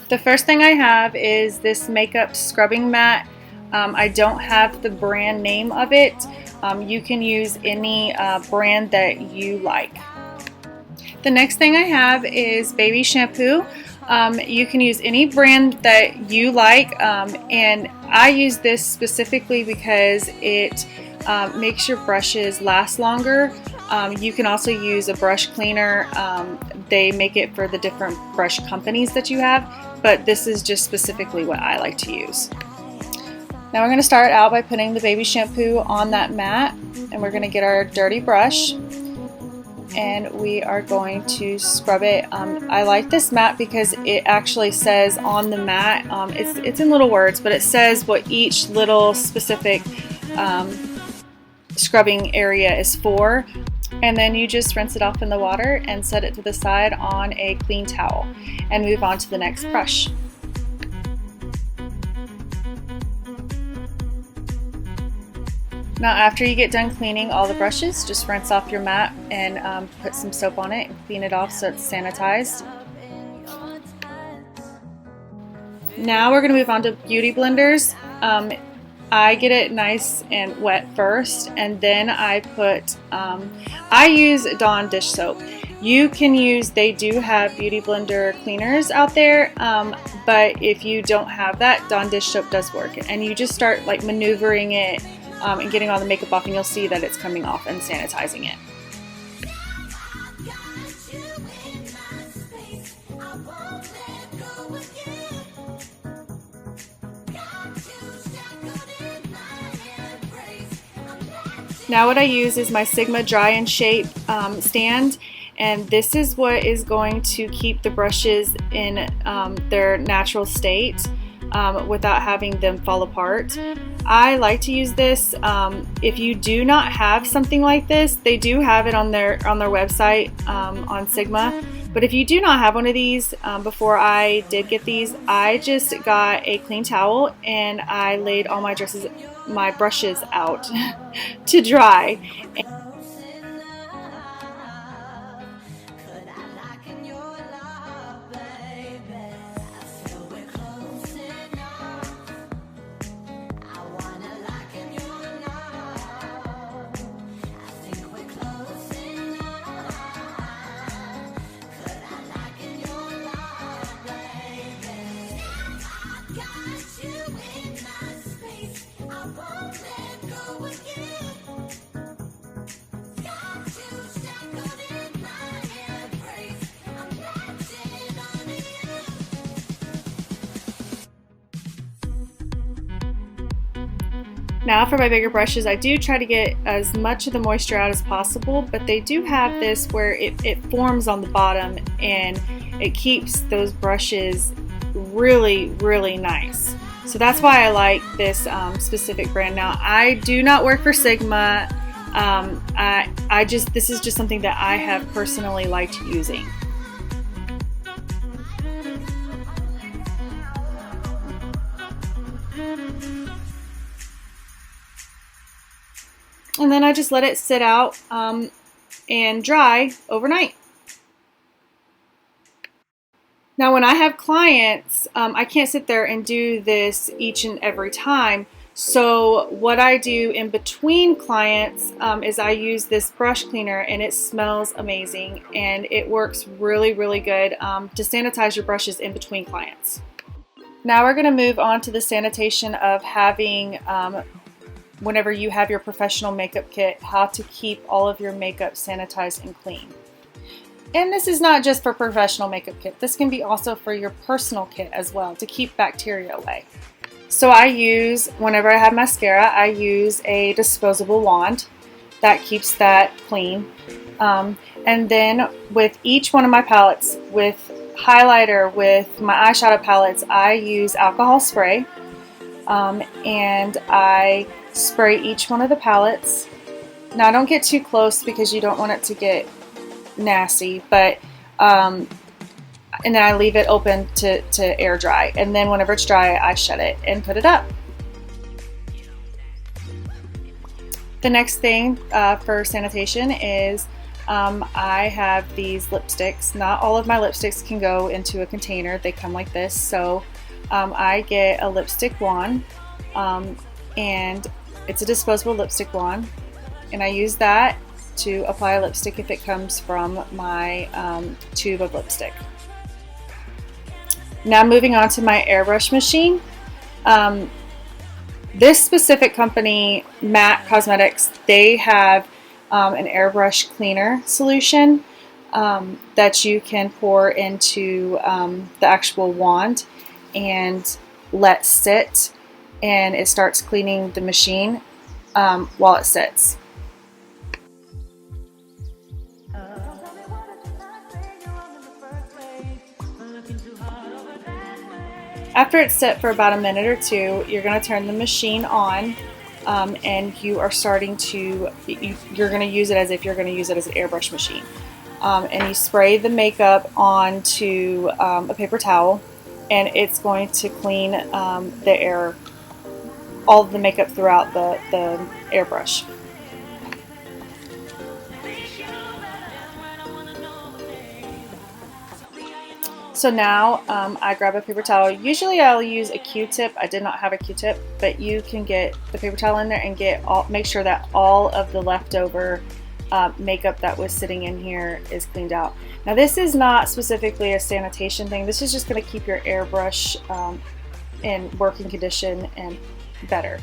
The first thing I have is this makeup scrubbing mat. I don't have the brand name of it. You can use any brand that you like. The next thing I have is baby shampoo. You can use any brand that you like, and I use this specifically because it makes your brushes last longer. You can also use a brush cleaner. They make it for the different brush companies that you have, but this is just specifically what I like to use. Now we're going to start out by putting the baby shampoo on that mat, and we're going to get our dirty brush and we are going to scrub it. I like this mat because it actually says on the mat, it's in little words, but it says what each little specific scrubbing area is for. And then you just rinse it off in the water and set it to the side on a clean towel and move on to the next brush. Now after you get done cleaning all the brushes, just rinse off your mat and put some soap on it and clean it off so it's sanitized. Now we're going to move on to beauty blenders. I get it nice and wet first, and then I put, I use Dawn dish soap. You can use, they do have beauty blender cleaners out there, but if you don't have that, Dawn dish soap does work. And you just start like maneuvering it and getting all the makeup off, and you'll see that it's coming off and sanitizing it. Now what I use is my Sigma Dry and Shape stand, and this is what is going to keep the brushes in their natural state without having them fall apart. I like to use this. If you do not have something like this, they do have it on their website on Sigma. But if you do not have one of these, before I did get these, I just got a clean towel and I laid all my brushes out to dry. Now for my bigger brushes, I do try to get as much of the moisture out as possible, but they do have this where it forms on the bottom and it keeps those brushes really, really nice. So that's why I like this specific brand. Now I do not work for Sigma. This is just something that I have personally liked using. And then I just let it sit out and dry overnight. Now when I have clients, I can't sit there and do this each and every time. So what I do in between clients is I use this brush cleaner, and it smells amazing and it works really, really good to sanitize your brushes in between clients. Now we're going to move on to the sanitation of having whenever you have your professional makeup kit, how to keep all of your makeup sanitized and clean. And this is not just for professional makeup kit. This can be also for your personal kit as well, to keep bacteria away. So I use, whenever I have mascara, I use a disposable wand that keeps that clean. And then with each one of my palettes, with highlighter, with my eyeshadow palettes, I use alcohol spray. And I spray each one of the palettes. Now don't get too close because you don't want it to get nasty, but and then I leave it open to air dry, and then whenever it's dry I shut it and put it up. The next thing for sanitation is I have these lipsticks. Not all of my lipsticks can go into a container. They come like this. So I get a lipstick wand, and it's a disposable lipstick wand, and I use that to apply a lipstick if it comes from my tube of lipstick. Now moving on to my airbrush machine. This specific company, MAC Cosmetics, they have an airbrush cleaner solution that you can pour into the actual wand and let sit, and it starts cleaning the machine while it sits. After it's set for about a minute or two, you're going to turn the machine on, and you are starting to, you're going to use it as if you're going to use it as an airbrush machine. And you spray the makeup onto a paper towel, and it's going to clean all of the makeup throughout the airbrush. So now I grab a paper towel. Usually I'll use a Q-tip. I did not have a Q-tip, but you can get the paper towel in there and make sure that all of the leftover makeup that was sitting in here is cleaned out. Now this is not specifically a sanitation thing. This is just going to keep your airbrush in working condition and better.